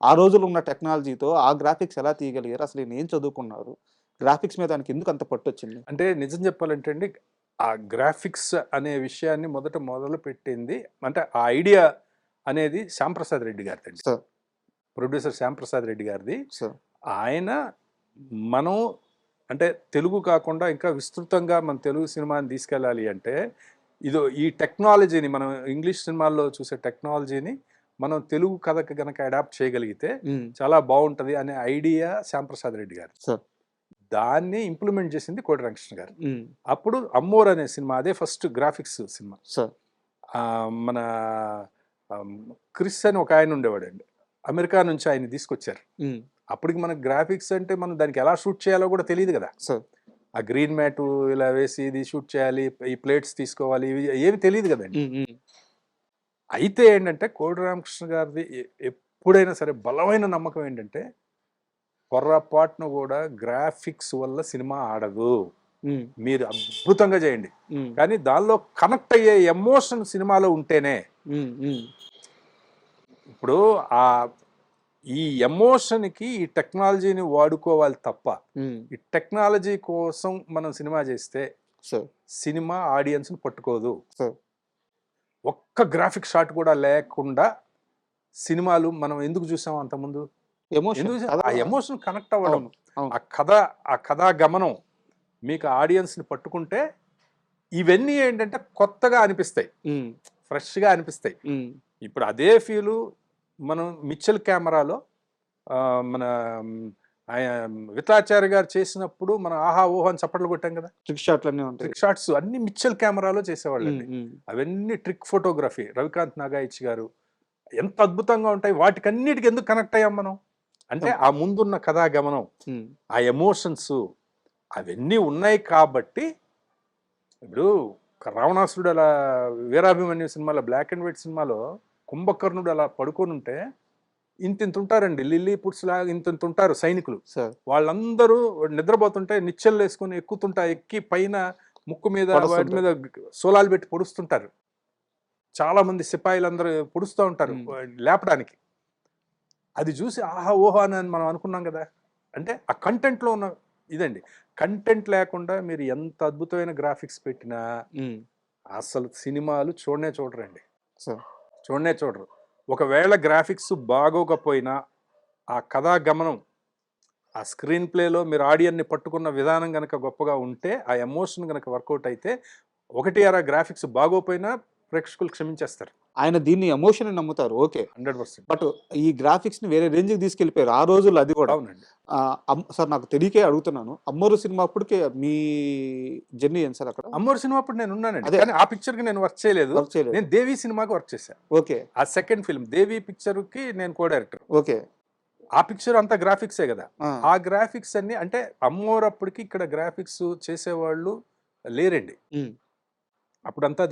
ఆ రోజుల్లో ఉన్న టెక్నాలజీతో ఆ గ్రాఫిక్స్ ఎలా తీయగలిగారు? అసలు ఈయన ఏం చదువుకున్నారు? గ్రాఫిక్స్ మీద ఆయనకి ఎందుకు అంత పట్టొచ్చింది? అంటే నిజం చెప్పాలంటే అండి, ఆ గ్రాఫిక్స్ అనే విషయాన్ని మొదలుపెట్టింది అంటే ఆ ఐడియా అనేది శ్యాంప్రసాద్ రెడ్డి గారిదండి. సార్. ప్రొడ్యూసర్ శ్యాంప్రసాద్ రెడ్డి గారిది. సార్. ఆయన మనం అంటే తెలుగు కాకుండా ఇంకా విస్తృతంగా మన తెలుగు సినిమాని తీసుకెళ్ళాలి అంటే ఈ టెక్నాలజీని మనం ఇంగ్లీష్ సినిమాల్లో చూసే టెక్నాలజీని మనం తెలుగు కథకి గనక అడాప్ట్ చేయగలిగితే హ్మ్. చాలా బాగుంటుంది అనే ఐడియా శ్యాంప్రసాద్ రెడ్డి గారు. సార్. దాన్ని ఇంప్లిమెంట్ చేసింది కోటి వెంకటకృష్ణ గారు. హ్మ్. అప్పుడు అమ్మోర్ అనే సినిమా, అదే ఫస్ట్ గ్రాఫిక్స్ సినిమా. సార్. మన క్రిస్ అని ఒక ఆయన ఉండేవాడండి, అమెరికా నుంచి ఆయన తీసుకొచ్చారు. హ్మ్. అప్పటికి మనకు గ్రాఫిక్స్ అంటే మనం దానికి ఎలా షూట్ చేయాలో కూడా తెలియదు కదా. సార్. ఆ గ్రీన్ మ్యాట్ ఇలా వేసి ఇది షూట్ చేయాలి, ఈ ప్లేట్స్ తీసుకోవాలి, ఇవి ఏమి తెలియదు కదండి. హ్మ్. హ్మ్. అయితే ఏంటంటే కోటి రామకృష్ణ గారిది ఎప్పుడైనా సరే బలమైన నమ్మకం ఏంటంటే పొర్రపాటును కూడా గ్రాఫిక్స్ వల్ల సినిమా ఆడదు, హ్మ్. మీరు అద్భుతంగా చేయండి, హ్మ్. కానీ దానిలో కనెక్ట్ అయ్యే ఎమోషన్ సినిమాలో ఉంటేనే. హ్మ్. హ్మ్. ఇప్పుడు ఆ ఈ ఎమోషన్కి ఈ టెక్నాలజీని వాడుకోవాలి తప్ప, హ్మ్. ఈ టెక్నాలజీ కోసం మనం సినిమా చేస్తే సార్. సినిమా ఆడియన్స్ని పట్టుకోదు. సార్. ఒక్క గ్రాఫిక్ షాట్ కూడా లేకుండా సినిమాలు మనం ఎందుకు చూసాం అంతకుముందు? ఎమోషన్. ఎందుకు కథ. ఆ ఎమోషన్ కనెక్ట్ అవ్వడం, అవును. అవును. ఆ కథా గమనం మీకు ఆడియన్స్ని పట్టుకుంటే ఇవన్నీ ఏంటంటే కొత్తగా అనిపిస్తాయి, హ్మ్. ఫ్రెష్గా అనిపిస్తాయి. హ్మ్. ఇప్పుడు అదే ఫీలు మనం మిచ్చల్ కెమెరాలో మన విఠలాచార్య గారు చేసినప్పుడు మనం ఆహా ఓహో అని చప్పట్లు కొట్టాం కదా. ట్రిక్ షాట్‌లన్నీ ఉంటాయి. ట్రిక్ షాట్స్ అన్ని మిచ్చల్ కెమెరాలో హ్మ్. చేసేవాళ్ళండి. హ్మ్. అవన్నీ ట్రిక్ ఫోటోగ్రఫీ రవికాంత్ నాగాయిచ్ గారు, ఎంత అద్భుతంగా ఉంటాయి. వాటికన్నిటికి ఎందుకు కనెక్ట్ అయ్యాం మనం అంటే ఆ ముందున్న కథా గమనం, హ్మ్. ఆ ఎమోషన్స్ అవన్నీ ఉన్నాయి కాబట్టి. ఇప్పుడు రావణాసురుడు అలా వీరాభిమన్యు సినిమాలో, బ్లాక్ అండ్ వైట్ సినిమాలో కుంభకర్ణుడు అలా పడుకొని ఉంటే ఇంతింత ఉంటారండి, లిల్లీ పుట్స్ లాగా ఇంతింత ఉంటారు సైనికులు. సార్. వాళ్ళందరూ నిద్రపోతుంటే నిచ్చెనలు వేసుకొని ఎక్కి పైన ముక్కు మీద వాటి పడస్తుంటారు. మీద సోలాలు పెట్టి పొడుస్తుంటారు. చాలా మంది సిపాయిలందరూ పొడుస్తూ ఉంటారు హ్మ్. లేపడానికి. అది చూసి ఆహా ఓహో అని మనం అనుకున్నాం కదా. అంటే ఆ కంటెంట్లో ఉన్న ఇదండి. కంటెంట్ లేకుండా మీరు ఎంత అద్భుతమైన గ్రాఫిక్స్ పెట్టినా హ్మ్. అసలు సినిమాలు చూడరండి. సార్. చూడరు. ఒకవేళ గ్రాఫిక్స్ బాగోకపోయినా ఆ కథా గమనం, ఆ స్క్రీన్ ప్లేలో మీరు ఆడియన్ని పట్టుకున్న విధానం గనక గొప్పగా ఉంటే, ఆ ఎమోషన్ గనక వర్కౌట్ అయితే, ఒకటి అరా గ్రాఫిక్స్ బాగోపోయినా ప్రేక్షకులు క్షమించేస్తారు. ఆయన దీన్ని ఎమోషన్ అని నమ్ముతారు. ఓకే. 100%. బట్ ఈ గ్రాఫిక్స్‌ని వేరే రేంజ్‌కి తీసుకెళ్ళిపోయారు. ఆ రోజుల్లో అది కూడా. అవునండి. సార్ నాకు తెలియకే అడుగుతున్నాను. 'అమ్మోరు' సినిమా అప్పటికే మీ జర్నీ ఏంటి సార్ అక్కడ? 'అమ్మోరు' సినిమా అప్పుడు నేనున్నానండి. అదే కానీ ఆ పిక్చర్‌కి నేను వర్క్ చేయలేదు. వర్క్ చేయలేదు. నేను 'దేవి' సినిమాకి వర్క్ చేశా. ఓకే. ఆ సెకండ్ ఫిల్మ్ 'దేవి' పిక్చర్‌కి నేను కో డైరెక్టర్. ఓకే. ఆ పిక్చర్ అంతా గ్రాఫిక్సే గదా. ఆ! ఆ గ్రాఫిక్స్ అన్నీ అంటే 'అమ్మోరు' అప్పటికి ఇక్కడ గ్రాఫిక్స్ చేసేవాళ్ళు లేరండి. హ్మ్. అప్పుడంతా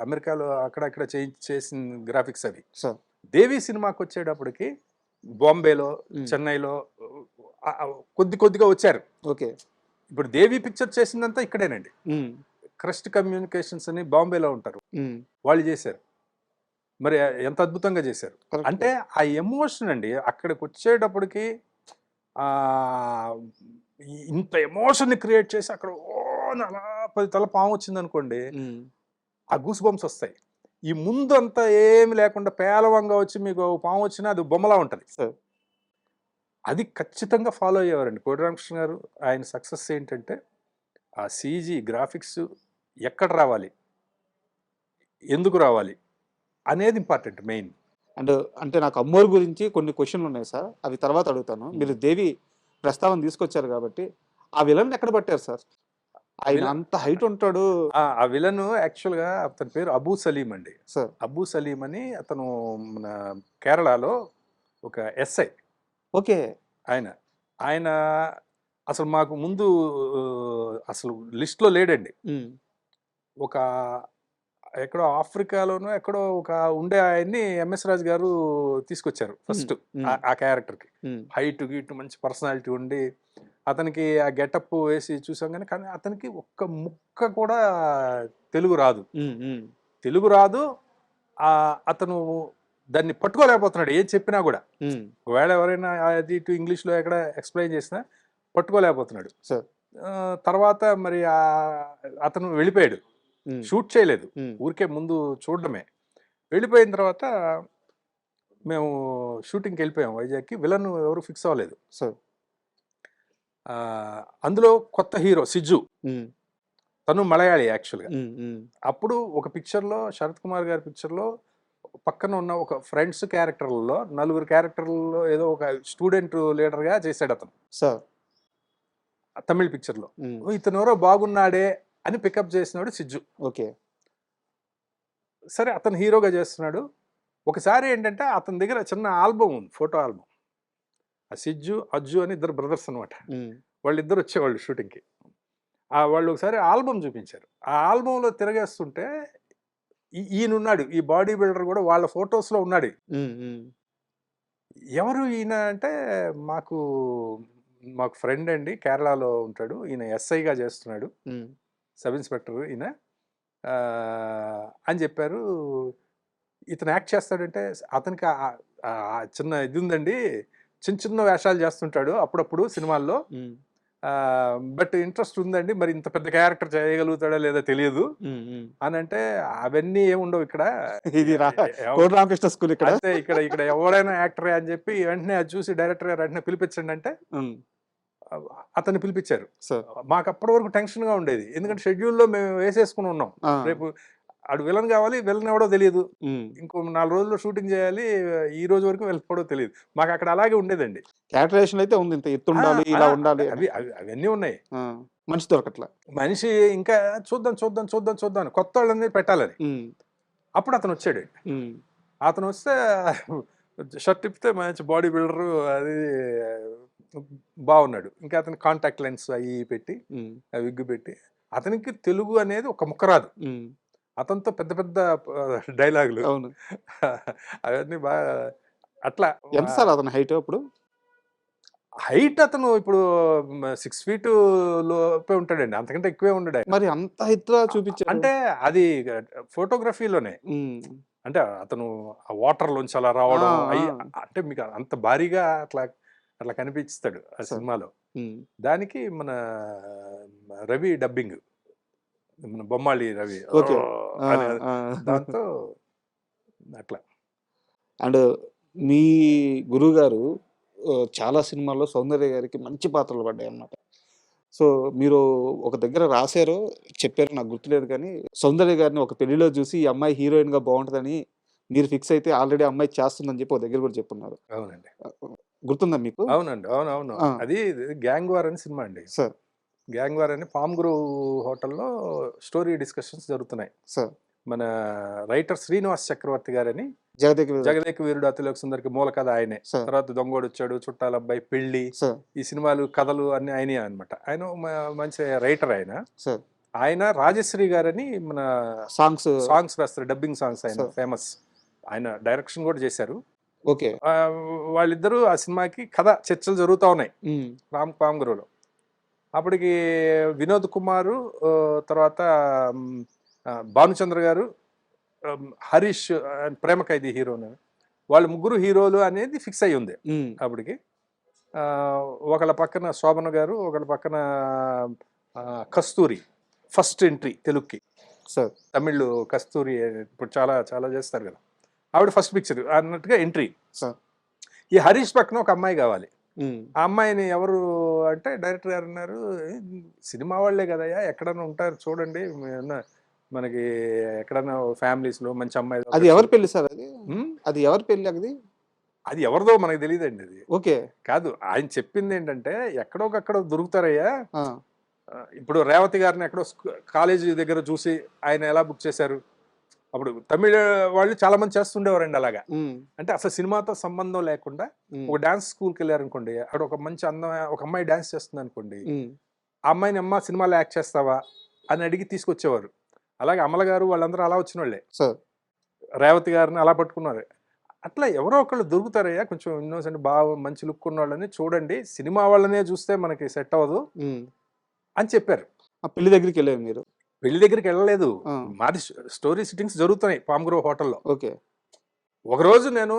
అమెరికాలో అక్కడక్కడ చేసిన గ్రాఫిక్స్ అవి. సార్. 'దేవి' సినిమాకొచ్చేటప్పటికి బాంబేలో, హ్మ్. చెన్నైలో కొద్దిగా వచ్చారు. ఓకే. ఇప్పుడు 'దేవి' పిక్చర్ చేసిందంతా ఇక్కడేనండి. హ్మ్. క్రస్ట్ కమ్యూనికేషన్స్ అని బాంబేలో ఉంటారు. హ్మ్. వాళ్ళు చేశారు. మరి ఎంత అద్భుతంగా చేశారు. కరెక్టే. అంటే ఆ ఎమోషన్ అండి అక్కడికొచ్చేటప్పటికి ఆహ్, ఇంత ఎమోషన్‌ని క్రియేట్ చేసి అక్కడ అని అలా 10 తల పామొచ్చిందనుకోండి, హ్మ్. ఆ గూస్ బంప్స్ వస్తాయి. ఈ ముందంతా ఏమి లేకుండా పేలవంగా వచ్చి మీకు పామొచ్చినా అది బొమ్మలా ఉంటది. సార్. అది ఖచ్చితంగా ఫాలో అయ్యేవారండి కోటి రామకృష్ణ గారు. ఆయన సక్సెస్ ఏంటంటే ఆ సీజీ గ్రాఫిక్స్ ఎక్కడ రావాలి? ఎందుకు రావాలి? అనేది ఇంపార్టెంట్ మెయిన్. అండ్ అంటే నాకు 'అమ్మోరు' గురించి కొన్ని క్వెషన్‌లున్నాయి సార్. అవి తర్వాత అడుగుతాను. హ్మ్. మీరు 'దేవి' ప్రస్తావన తీసుకొచ్చారు కాబట్టి, ఆ విలన్ని ఎక్కడ పట్టారు సార్? ఆయన విల అంత హైట్ ఉంటాడు. ఆ విలను యాక్చువల్‌గా అతని పేరు అబూ సలీం అండి. సార్. అబూ సలీం అని అతను మన కేరళలో ఒక ఎస్ఐ ఓకే. ఆయన. ఆయన అసలు మాకు ముందు అసలు లిస్ట్‌లో లేడండి. హ్మ్. ఒక ఎక్కడో ఆఫ్రికాలోనో ఎక్కడో ఒక ఉండే ఆయన్ని ఎంఎస్ రాజు గారు తీసుకొచ్చారు హ్మ్. ఫస్ట్ హ్మ్. ఆ క్యారెక్టర్‌కి. హ్మ్. హైట్, గీట్ మంచి పర్సనాలిటీ ఉండి, అతనికి ఆ గెటప్ వేసి చూసాం గానీ, కానీ అతనికి ఒక్క ముక్క కూడా తెలుగు రాదు. హ్మ్. హ్మ్. తెలుగు రాదు. అతను దాన్ని పట్టుకోలేకపోతున్నాడు ఏం చెప్పినా కూడా. ఉమ్, ఒకవేళ ఎవరైనా అది ఇటు ఇంగ్లీష్లో ఎక్కడ ఎక్స్ప్లెయిన్ చేసినా పట్టుకోలేకపోతున్నాడు. సార్. తర్వాత మరి అతను వెళ్ళిపోయాడు, ఉమ్, షూట్ చేయలేదు, ఉమ్, ఊరికే ముందు చూడడమే. వెళ్ళిపోయిన తర్వాత మేము షూటింగ్కి వెళ్ళిపోయాం వైజాగ్కి. విలన్ ఎవరు ఫిక్స్ అవ్వలేదు. సార్. ఆ, అందులో కొత్త హీరో సిజ్జు, ఉమ్, తను మలయాళీ యాక్చువల్గా. ఉమ్, ఉమ్, అప్పుడు ఒక పిక్చర్లో శరత్ కుమార్ గారి పిక్చర్లో పక్కన ఉన్న ఒక ఫ్రెండ్స్ క్యారెక్టర్లలో 4 క్యారెక్టర్లలో ఏదో ఒక స్టూడెంట్ లీడర్గా చేశాడు అతను సార్. తమిళ్ పిక్చర్లో. ఉమ్, ఇతను ఎవరో బాగున్నాడే అని పికప్ చేసినాడు సిజ్జు. ఓకే. సరే అతను హీరోగా చేస్తున్నాడు. ఒకసారి ఏంటంటే అతని దగ్గర చిన్న ఆల్బమ్ ఉంది, ఫోటో ఆల్బమ్. ఆ సిజ్జు అజ్జు అని 2 బ్రదర్స్ అనమాట. ఉమ్, వాళ్ళిద్దరు వచ్చేవాళ్ళు షూటింగ్కి. వాళ్ళు ఒకసారి ఆల్బమ్ చూపించారు. ఆ ఆల్బంలో తిరగేస్తుంటే ఈయనున్నాడు, ఈ బాడీ బిల్డర్ కూడా వాళ్ళ ఫొటోస్లో ఉన్నాడు. ఉమ్, ఉమ్, ఎవరు ఈయన అంటే మాకు మాకు ఫ్రెండ్ అండి, కేరళలో ఉంటాడు, ఈయన ఎస్ఐగా చేస్తున్నాడు, ఉమ్, సబ్ ఇన్స్పెక్టర్ ఈయన ఆ, అని చెప్పారు. ఇతను యాక్ట్ చేస్తాడంటే అతనికి చిన్న ఇది ఉందండి, చిన్న చిన్న వేషాలు చేస్తుంటాడు అప్పుడప్పుడు సినిమాల్లో, ఉమ్, బట్ ఇంట్రెస్ట్ ఉందండి, మరి ఇంత పెద్ద క్యారెక్టర్ చేయగలుగుతాడో లేదో తెలియదు ఉమ్, ఉమ్. అని అంటే, అవన్నీ ఏముండవు ఇక్కడ, ఇది కోటి రామకృష్ణ స్కూల్ ఇక్కడ. అంతే ఇక్కడ ఎవరైనా యాక్టరే అని చెప్పి వెంటనే అది చూసి డైరెక్టర్ గారు వెంటనే పిలిపించండి అంటే ఉమ్, అతన్ని పిలిపించారు. సార్. మాకు అప్పటి వరకు టెన్షన్గా ఉండేది, ఎందుకంటే షెడ్యూల్లో మేము వేసేసుకుని ఉన్నాం. ఆ, రేపు ఆడు విలన్ కావాలి, విలన్ ఎవడో తెలియదు, ఉమ్. ఇంకో 4 రోజుల్లో షూటింగ్ చేయాలి, ఈ రోజు వరకు వెళ్ళిపోవడో తెలియదు. మాకు అక్కడ అలాగే ఉండేదండి. క్యాటరేషన్ అయితే ఉంది, ఇంత ఎత్తు ఉండాలి, ఇలా ఉండాలి అని. అవన్నీ ఉన్నాయి. ఆ, మనిషి దొరకట్లా. మనిషి ఇంకా చూద్దాం చూద్దాం చూద్దాం చూద్దాం కొత్త వాళ్ళని పెట్టాలని. ఉమ్, అప్పుడు అతను వచ్చాడు. ఉమ్, అతను వస్తే షర్ట్ ఇప్పితే మంచి బాడీ బిల్డరు, అది బాగున్నాడు. ఇంకా అతని కాంటాక్ట్ లెన్స్ అవి పెట్టి, ఉమ్, విగ్గు పెట్టి, అతనికి తెలుగు అనేది ఒక ముక్క రాదు. ఉమ్, అతనితో పెద్ద పెద్ద డైలాగులు అవును. అవన్నీ బాగా అట్లా. ఎంత సార్ అతని హైట్ అప్పుడు? హైట్ అతను ఇప్పుడు 6 ఫీట్ లోపే ఉంటాడండి, అంతకంటే ఎక్కువే ఉండడు ఆయన. మరి అంత ఎత్తుగా చూపించారు అంటే అది ఫోటోగ్రఫీలోనే, ఉమ్, అంటే అతను ఆ వాటర్లోంచి అలా రావడం ఆ, అయ్యి, ఆ. అంటే మీకు అంత భారీగా అట్లా అట్లా కనిపిస్తాడు ఆ సార్. సినిమాలో. ఉమ్, దానికి మన రవి డబ్బింగ్, మన బొమ్మాళి రవి ఓకే. ఆ, అనే ఆ. దాంతో అట్లా. అండ్ మీ గురువు గారు చాలా సినిమాల్లో సౌందర్య గారికి మంచి పాత్రలు పడ్డాయి అన్నమాట. సో మీరు ఒక దగ్గర రాశారు, చెప్పారు, నాకు గుర్తులేదు కానీ సౌందర్య గారిని ఒక పెళ్లిలో చూసి ఈ అమ్మాయి హీరోయిన్ గా బాగుంటుందని మీరు ఫిక్స్ అయితే ఆల్రెడీ అమ్మాయి చేస్తుందని చెప్పి ఒక దగ్గర కూడా చెప్పున్నారు. అవునండి, గుర్తుందా మీకు? అవునండి, అవునవును. ఆ. అది గ్యాంగ్ వార్ అని సినిమా అండి. సార్. గ్యాంగ్ వార్ అని పామ్ గ్రోవ్ హోటల్లో స్టోరీ డిస్కషన్స్ జరుగుతున్నాయి. సార్. మన రైటర్ శ్రీనివాస్ చక్రవర్తి గారని, జగదేక జగదేక వీరుడు అతిలోక సుందరికి మూల కథ ఆయనే. సార్. తర్వాత దొంగోడు వచ్చాడు, చుట్టాల అబ్బాయి, పెళ్లి, సార్. ఈ సినిమాలు కథలు అన్ని ఆయనే అనమాట. ఆయన మంచి రైటర్ ఆయన. సార్. ఆయన రాజశ్రీ గారని మన సాంగ్స్ రాస్తారు, డబ్బింగ్ సాంగ్స్, ఆయన సార్. ఫేమస్. ఆయన డైరెక్షన్ కూడా చేశారు. ఓకే. వాళ్ళిద్దరూ ఆ సినిమాకి కథ చర్చలు జరుగుతూ ఉన్నాయి ఉమ్, పామ్ గ్రోవ్లో. అప్పటికి వినోద్ కుమారు, తర్వాత భానుచంద్ర గారు, హరీష్, ప్రేమ ఖైదీ హీరోని, వాళ్ళు ముగ్గురు హీరోలు అనేది ఫిక్స్ అయ్యి ఉంది ఉమ్, అప్పటికి. ఒకళ్ళ పక్కన శోభన గారు, ఒకళ్ళ పక్కన కస్తూరి, ఫస్ట్ ఎంట్రీ తెలుగుకి. సార్. తమిళ్ కస్తూరి ఇప్పుడు చాలా చాలా చేస్తారు కదా, ఆవిడ ఫస్ట్ పిక్చర్ అన్నట్టుగా ఎంట్రీ. సార్. ఈ హరీష్ పక్కన ఒక అమ్మాయి కావాలి. ఉమ్, ఆ అమ్మాయిని ఎవరు అంటే డైరెక్టర్ గారు అన్నారు, సినిమా వాళ్ళే కదయ్యా, ఎక్కడన్నా ఉంటారు చూడండి, మనకి ఎక్కడన్నా ఫ్యామిలీస్లో మంచి అమ్మాయి. అది ఎవరి పెళ్లి సార్? అది ఉమ్, అది ఎవరి పెళ్లి? అది అది ఎవరిదో మనకు తెలియదండి. అది ఓకే. కాదు, ఆయన చెప్పింది ఏంటంటే ఎక్కడోకక్కడ దొరుకుతారయ్యా. ఆ, ఇప్పుడు రేవతి గారిని ఎక్కడో కాలేజీ దగ్గర చూసి ఆయన ఎలా బుక్ చేశారు. అప్పుడు తమిళ వాళ్ళు చాలా మంది చేస్తుండేవారండి అలాగా. ఉమ్, అంటే అసలు సినిమాతో సంబంధం లేకుండా ఉమ్, ఒక డాన్స్ స్కూల్కి వెళ్ళారనుకోండి, అక్కడ ఒక మంచి ఒక అమ్మాయి డాన్స్ చేస్తుంది అనుకోండి, ఉమ్, ఆ అమ్మాయిని అమ్మ సినిమాలో యాక్ట్ చేస్తావా అని అడిగి తీసుకొచ్చేవారు. అలాగే అమల గారు వాళ్ళందరూ అలా వచ్చిన వాళ్ళే. సార్. రేవతి గారిని అలా పట్టుకున్నారు. అట్లా ఎవరో ఒకళ్ళు దొరుకుతారయ్యా, కొంచెం ఇన్నోసెంట్, బాగా మంచి లుక్ ఉన్న వాళ్ళని చూడండి, సినిమా వాళ్ళనే చూస్తే మనకి సెట్ అవ్వదు ఉమ్, అని చెప్పారు. ఆ పెళ్లి దగ్గరికి వెళ్ళారు మీరు? పెళ్లి దగ్గరికి వెళ్ళలేదు, ఆ, మాది స్టోరీ సిట్టింగ్స్ జరుగుతున్నాయి పామ్ గ్రోవ్ హోటల్లో. ఓకే. ఒకరోజు నేను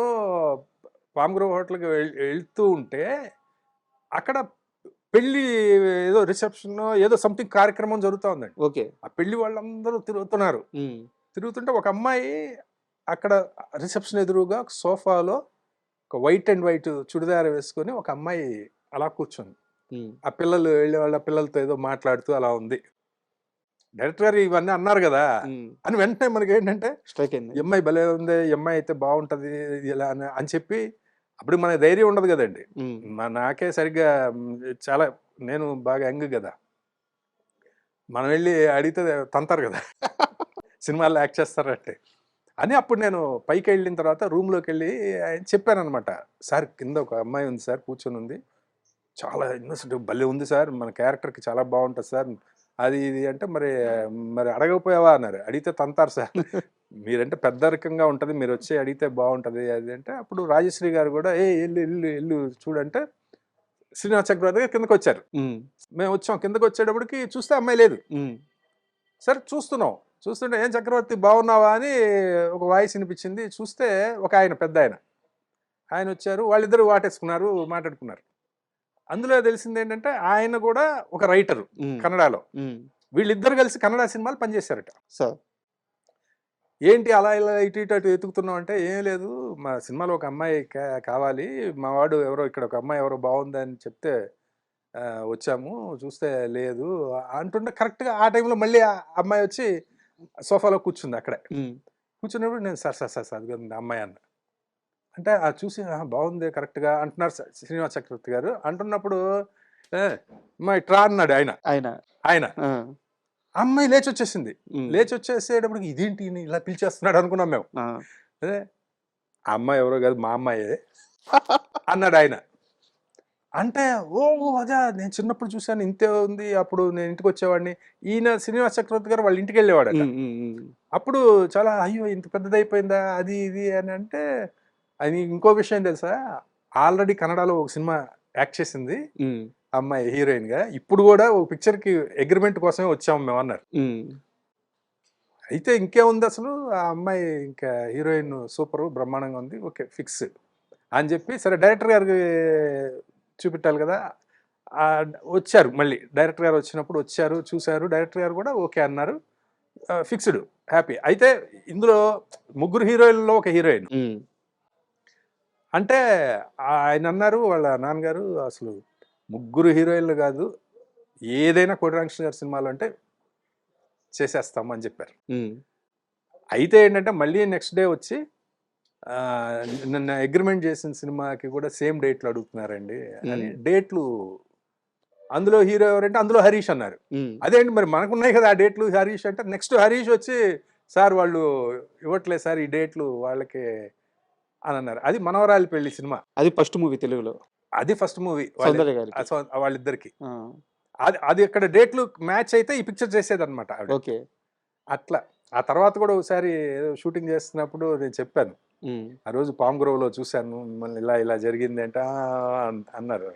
పామ్గ్రోవ్ హోటల్కి వెళ్తూ ఉంటే అక్కడ పెళ్లి ఏదో రిసెప్షన్ ఏదో సంథింగ్ కార్యక్రమం జరుగుతూ ఉందండి. ఓకే. ఆ పెళ్లి వాళ్ళందరూ తిరుగుతున్నారు. తిరుగుతుంటే ఒక అమ్మాయి అక్కడ రిసెప్షన్ ఎదురుగా సోఫాలో ఒక వైట్ అండ్ వైట్ చుడిదార్ వేసుకొని ఒక అమ్మాయి అలా కూర్చుంది. ఆ పిల్లలు వెళ్ళే వాళ్ళ పిల్లలతో ఏదో మాట్లాడుతూ అలా ఉంది. డైరెక్టర్ గారు ఇవన్నీ అన్నారు కదా అని వెంటనే మనకి ఏంటంటే స్ట్రైక్ అయింది. ఈ అమ్మాయి భలే ఉంది, ఈ అమ్మాయి అయితే బాగుంటది ఇలా అని చెప్పి అప్పుడు మన ధైర్యం ఉండదు కదండి. నాకే సరిగ్గా చాలా నేను బాగా యంగ్ కదా, మనం వెళ్ళి అడిగితే తంతారు కదా సినిమాల్లో యాక్ట్ చేస్తారంటే అని. అప్పుడు నేను పైకి వెళ్ళిన తర్వాత రూమ్లోకి వెళ్ళి చెప్పాను అనమాట, సార్ కింద ఒక అమ్మాయి ఉంది సార్, కూర్చొని ఉంది, చాలా ఇన్నోసెంట్ భలే ఉంది సార్, మన క్యారెక్టర్కి చాలా బాగుంటుంది సార్ అది ఇది అంటే, మరి అడగకపోయావా అన్నారు. అడిగితే తంతారు సార్, మీరంటే పెద్దరికంగా ఉంటుంది, మీరు వచ్చి అడిగితే బాగుంటుంది అది అంటే. అప్పుడు రాజశ్రీ గారు కూడా ఎల్లు ఎల్లు ఎల్లు చూడంటే శ్రీనివాస్ చక్రవర్తి గారు కిందకు వచ్చారు. మేము వచ్చాం, కిందకు వచ్చేటప్పటికి చూస్తే అమ్మాయి లేదు. సరే చూస్తున్నాం, చూస్తుంటే ఏం చక్రవర్తి బాగున్నావా అని ఒక వాయిస్ వినిపించింది. చూస్తే ఒక ఆయన పెద్ద ఆయన వచ్చారు, వాళ్ళిద్దరు వాటేసుకున్నారు, మాట్లాడుకున్నారు. అందులో తెలిసింది ఏంటంటే ఆయన కూడా ఒక రైటరు కన్నడలో. వీళ్ళిద్దరు కలిసి కన్నడ సినిమాలు పనిచేశారట. ఏంటి అలా ఇలా ఇటు ఇటు అటు ఎతుకుతున్నాం అంటే, ఏం లేదు మా సినిమాలో ఒక అమ్మాయి కావాలి, మా వాడు ఎవరో ఇక్కడ ఒక అమ్మాయి ఎవరో బాగుందని చెప్తే వచ్చాము, చూస్తే లేదు అంటుంటే కరెక్ట్గా ఆ టైంలో మళ్ళీ ఆ అమ్మాయి వచ్చి సోఫాలో కూర్చుంది. అక్కడే కూర్చున్నప్పుడు నేను సార్ సార్ సార్ సార్ అది అమ్మాయి అన్న అంటే చూసి బాగుంది కరెక్ట్గా అంటున్నారు శ్రీనివాస్ చక్రవర్తి గారు. అంటున్నప్పుడు మా ట్రా అన్నాడు ఆయన అమ్మాయి లేచి వచ్చేసింది. లేచి వచ్చేసేటప్పటికి ఇదేంటి ఇలా పిలిచేస్తున్నాడు అనుకున్నాం మేము. అదే ఆ అమ్మాయి ఎవరో కాదు మా అమ్మాయే అన్నాడు ఆయన. అంటే ఓ అదే నేను చిన్నప్పుడు చూశాను, ఇంతే ఉంది, అప్పుడు నేను ఇంటికి వచ్చేవాడిని. ఈయన శ్రీనివాస్ చక్రవర్తి గారు వాళ్ళ ఇంటికి వెళ్ళేవాడు. అప్పుడు చాలా అయ్యో ఇంత పెద్దదైపోయిందా అది ఇది అని అంటే, అది ఇంకో విషయం తెలుసా, ఆల్రెడీ కన్నడలో ఒక సినిమా యాక్ట్ చేసింది అమ్మాయి హీరోయిన్ గా. ఇప్పుడు కూడా ఒక పిక్చర్ కి అగ్రిమెంట్ కోసమే వచ్చాము మేము అన్నారు. అయితే ఇంకేముంది అసలు, ఆ అమ్మాయి ఇంకా హీరోయిన్ సూపర్ బ్రహ్మాండంగా ఉంది, ఓకే ఫిక్స్ అని చెప్పి, సరే డైరెక్టర్ గారికి చూపెట్టాలి కదా. వచ్చారు మళ్ళీ డైరెక్టర్ గారు వచ్చినప్పుడు వచ్చారు, చూశారు, డైరెక్టర్ గారు కూడా ఓకే అన్నారు, ఫిక్స్డ్, హ్యాపీ. అయితే ఇందులో ముగ్గురు హీరోయిన్లో ఒక హీరోయిన్ అంటే ఆయన అన్నారు వాళ్ళ నాన్నగారు, అసలు ముగ్గురు హీరోయిన్లు కాదు, ఏదైనా కోటి రామకృష్ణ గారి సినిమాలు అంటే చేసేస్తాము అని చెప్పారు. అయితే ఏంటంటే మళ్ళీ నెక్స్ట్ డే వచ్చి నన్ను అగ్రిమెంట్ చేసిన సినిమాకి కూడా సేమ్ డేట్లు అడుగుతున్నారండి అని. డేట్లు అందులో హీరో ఎవరంటే అందులో హరీష్ అన్నారు. అదేంటి మరి మనకున్నాయి కదా ఆ డేట్లు, హరీష్ అంటే. నెక్స్ట్ హరీష్ వచ్చి సార్ వాళ్ళు ఇవ్వట్లేదు సార్ ఈ డేట్లు వాళ్ళకి అని అన్నారు. అది మనవరాలి పెళ్లి సినిమా, అది ఫస్ట్ మూవీ తెలుగులో, అది ఫస్ట్ మూవీ వాళ్ళిద్దరికి. అది అక్కడ డేట్లు మ్యాచ్ అయితే ఈ పిక్చర్ చేసేది అనమాట. ఓకే, అట్లా. ఆ తర్వాత కూడా ఒకసారి ఏదో షూటింగ్ చేస్తున్నప్పుడు నేను చెప్పాను, ఆ రోజు పామ్ గ్రోవ్ లో చూశాను మిమ్మల్ని, ఇలా ఇలా జరిగింది అంటే అన్నారు.